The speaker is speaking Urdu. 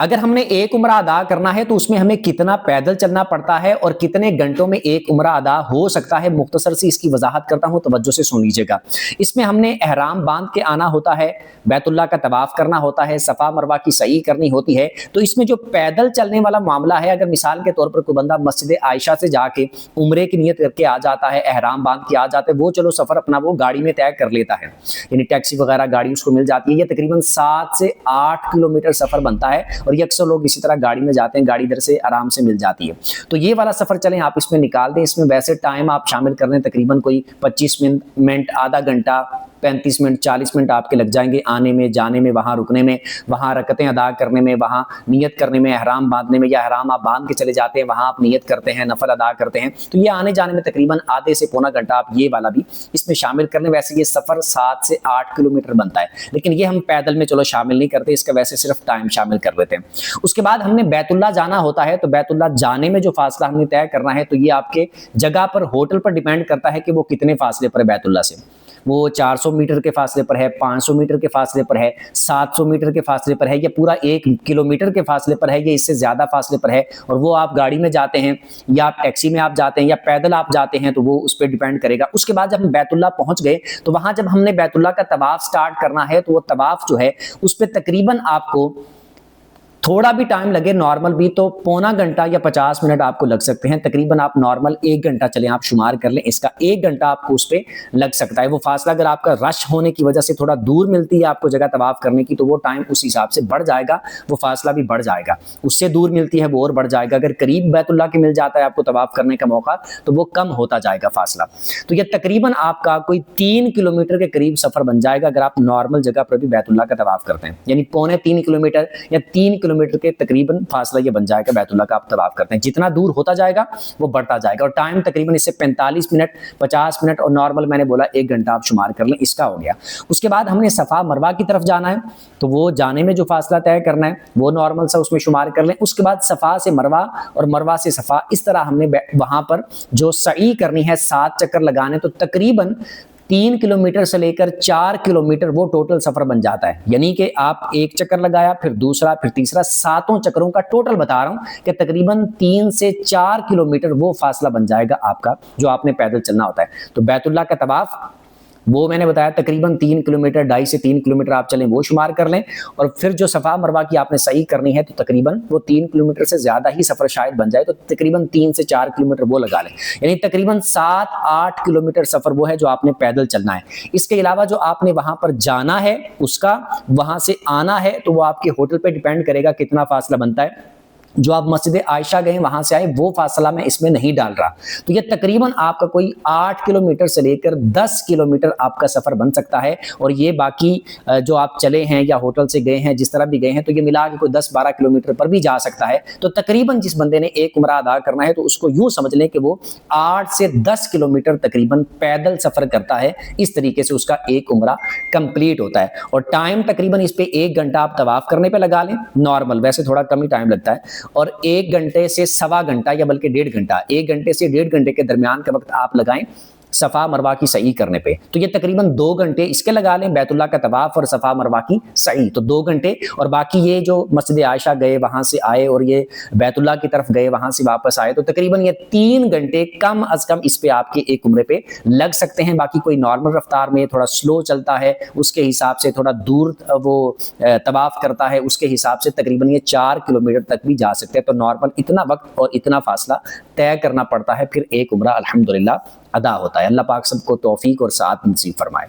اگر ہم نے ایک عمرہ ادا کرنا ہے تو اس میں ہمیں کتنا پیدل چلنا پڑتا ہے اور کتنے گھنٹوں میں ایک عمرہ ادا ہو سکتا ہے، مختصر سی اس کی وضاحت کرتا ہوں، توجہ سے سن لیجیے گا۔ اس میں ہم نے احرام باندھ کے آنا ہوتا ہے، بیت اللہ کا طواف کرنا ہوتا ہے، صفا مروہ کی سعی کرنی ہوتی ہے۔ تو اس میں جو پیدل چلنے والا معاملہ ہے، اگر مثال کے طور پر کوئی بندہ مسجد عائشہ سے جا کے عمرے کی نیت کر کے آ جاتا ہے، احرام باندھ کے آ جاتا ہے، وہ چلو سفر اپنا وہ گاڑی میں طے کر لیتا ہے، یعنی ٹیکسی وغیرہ گاڑی اس کو مل جاتی ہے۔ یہ تقریباً 7 سے 8 کلومیٹر سفر بنتا ہے، اور یہ اکثر لوگ اسی طرح گاڑی میں جاتے ہیں، گاڑی ادھر سے آرام سے مل جاتی ہے۔ تو یہ والا سفر چلیں آپ اس میں نکال دیں۔ اس میں ویسے ٹائم آپ شامل کر لیں، تقریباً کوئی 25 منٹ، آدھا گھنٹہ، 35 منٹ، 40 منٹ آپ کے لگ جائیں گے آنے میں، جانے میں، وہاں رکنے میں، وہاں رکعتیں ادا کرنے میں، وہاں نیت کرنے میں، احرام باندھنے میں، یا احرام آپ باندھ کے چلے جاتے ہیں وہاں آپ نیت کرتے ہیں، نفل ادا کرتے ہیں۔ تو یہ آنے جانے میں تقریباً آدھے سے پونا گھنٹہ آپ یہ والا بھی اس میں شامل کر لیں۔ ویسے یہ سفر 7 سے 8 کلومیٹر بنتا ہے، لیکن یہ ہم پیدل میں چلو شامل نہیں کرتے، اس کا ویسے صرف ٹائم شامل کر لیتے ہیں۔ اس کے بعد ہم نے بیت اللہ جانا ہوتا ہے، تو بیت اللہ جانے میں جو فاصلہ ہم نے طے کرنا ہے، تو یہ آپ کے جگہ پر، ہوٹل پر ڈیپینڈ کرتا ہے کہ وہ کتنے فاصلے پر ہے بیت اللہ سے۔ وہ 400 میٹر کے فاصلے پر ہے، 500 میٹر کے فاصلے پر ہے، 700 میٹر کے فاصلے پر ہے، یا پورا 1 کلومیٹر کے فاصلے پر ہے، یا اس سے زیادہ فاصلے پر ہے، اور وہ آپ گاڑی میں جاتے ہیں یا آپ ٹیکسی میں آپ جاتے ہیں یا پیدل آپ جاتے ہیں، تو وہ اس پہ ڈیپینڈ کرے گا۔ اس کے بعد جب ہم بیت اللہ پہنچ گئے تو وہاں جب ہم نے بیت اللہ کا طواف سٹارٹ کرنا ہے، تو وہ طواف جو ہے اس پہ تقریباً آپ کو تھوڑا بھی ٹائم لگے، نارمل بھی تو پونا گھنٹہ یا 50 منٹ آپ کو لگ سکتے ہیں۔ تقریباً آپ نارمل 1 گھنٹہ چلیں، آپ شمار کر لیں، اس کا 1 گھنٹہ آپ کو اس پہ لگ سکتا ہے۔ وہ فاصلہ اگر آپ کا رش ہونے کی وجہ سے تھوڑا دور ملتی ہے آپ کو جگہ طواف کرنے کی، تو وہ ٹائم اس حساب سے بڑھ جائے گا، وہ فاصلہ بھی بڑھ جائے گا۔ اس سے دور ملتی ہے وہ اور بڑھ جائے گا۔ اگر قریب بیت اللہ کے مل جاتا ہے آپ کو طواف کرنے کا موقع، تو وہ کم ہوتا جائے گا فاصلہ۔ تو یہ تقریباً آپ کا کوئی 3 کلومیٹر کے قریب سفر بن جائے گا اگر آپ نارمل جگہ پر بھی بیت اللہ کا طواف کرتے ہیں، یعنی 2.25 کلومیٹر یا 3 کلومیٹر کے تقریباً فاصلہ یہ بن جائے گا بیت اللہ کا آپ طواف کرتے ہیں۔ جتنا دور ہوتا جائے گا وہ بڑھتا جائے گا، اور ٹائم تقریباً اس سے 45 منٹ، 50 منٹ، اور نارمل میں نے بولا 1 گھنٹہ آپ شمار کر لیں، اس کا ہو گیا۔ اس کے بعد ہم نے صفا مروہ کی طرف جانا ہے، تو وہ جانے میں جو فاصلہ طے کرنا ہے وہ نارمل سا اس میں شمار کر لیں۔ اس کے بعد صفا سے مروہ اور مروہ سے صفا، اس طرح ہم نے وہاں پر جو سعی کرنی ہے، 7 چکر لگانے، تو تقریباً 3 کلومیٹر سے لے کر 4 کلومیٹر وہ ٹوٹل سفر بن جاتا ہے۔ یعنی کہ آپ 1 چکر لگایا، پھر دوسرا، پھر تیسرا، 7 چکروں کا ٹوٹل بتا رہا ہوں کہ تقریباً 3 سے 4 کلومیٹر وہ فاصلہ بن جائے گا آپ کا، جو آپ نے پیدل چلنا ہوتا ہے۔ تو بیت اللہ کا طواف وہ میں نے بتایا تقریباً 3 کلومیٹر، 2.5 سے 3 کلومیٹر آپ چلیں، وہ شمار کر لیں۔ اور پھر جو صفا مروہ کی آپ نے سعی کرنی ہے، تو تقریباً وہ 3 کلومیٹر سے زیادہ ہی سفر شاید بن جائے، تو تقریباً 3 سے 4 کلومیٹر وہ لگا لیں، یعنی تقریباً 7-8 کلومیٹر سفر وہ ہے جو آپ نے پیدل چلنا ہے۔ اس کے علاوہ جو آپ نے وہاں پر جانا ہے، اس کا وہاں سے آنا ہے، تو وہ آپ کے ہوٹل پہ ڈیپینڈ کرے گا کتنا فاصلہ بنتا ہے۔ جو آپ مسجد عائشہ گئے وہاں سے آئے، وہ فاصلہ میں اس میں نہیں ڈال رہا۔ تو یہ تقریباً آپ کا کوئی 8 کلومیٹر سے لے کر 10 کلومیٹر آپ کا سفر بن سکتا ہے، اور یہ باقی جو آپ چلے ہیں یا ہوٹل سے گئے ہیں، جس طرح بھی گئے ہیں، تو یہ ملا کے کوئی 10-12 کلومیٹر پر بھی جا سکتا ہے۔ تو تقریباً جس بندے نے ایک عمرہ ادا کرنا ہے، تو اس کو یوں سمجھ لیں کہ وہ 8 سے 10 کلومیٹر تقریباً پیدل سفر کرتا ہے۔ اس طریقے سے اس کا ایک عمرہ کمپلیٹ ہوتا ہے، اور ٹائم تقریباً اس پہ 1 گھنٹہ آپ طواف کرنے پہ لگا لیں، نارمل، ویسے تھوڑا کم ہی ٹائم لگتا ہے، اور 1 گھنٹے سے 1.25 گھنٹہ یا بلکہ 1.5 گھنٹہ، 1 گھنٹے سے 1.5 گھنٹے کے درمیان کا وقت آپ لگائیں صفا مروہ کی سعی کرنے پہ۔ تو یہ تقریباً 2 گھنٹے اس کے لگا لیں، بیت اللہ کا طواف اور صفا مروہ کی سعی، تو 2 گھنٹے، اور باقی یہ جو مسجد عائشہ گئے وہاں سے آئے اور یہ بیت اللہ کی طرف گئے وہاں سے واپس آئے، تو تقریباً یہ 3 گھنٹے کم از کم اس پہ آپ کے ایک عمرے پہ لگ سکتے ہیں۔ باقی کوئی نارمل رفتار میں تھوڑا سلو چلتا ہے، اس کے حساب سے تھوڑا دور وہ طواف کرتا ہے، اس کے حساب سے تقریباً یہ 4 کلومیٹر تک بھی جا سکتے ہیں۔ تو نارمل اتنا وقت اور اتنا فاصلہ طے کرنا پڑتا ہے، پھر ایک عمرہ الحمدللہ ادا ہوتا ہے۔ اللہ پاک سب کو توفیق اور سعادت نصیب فرمائے۔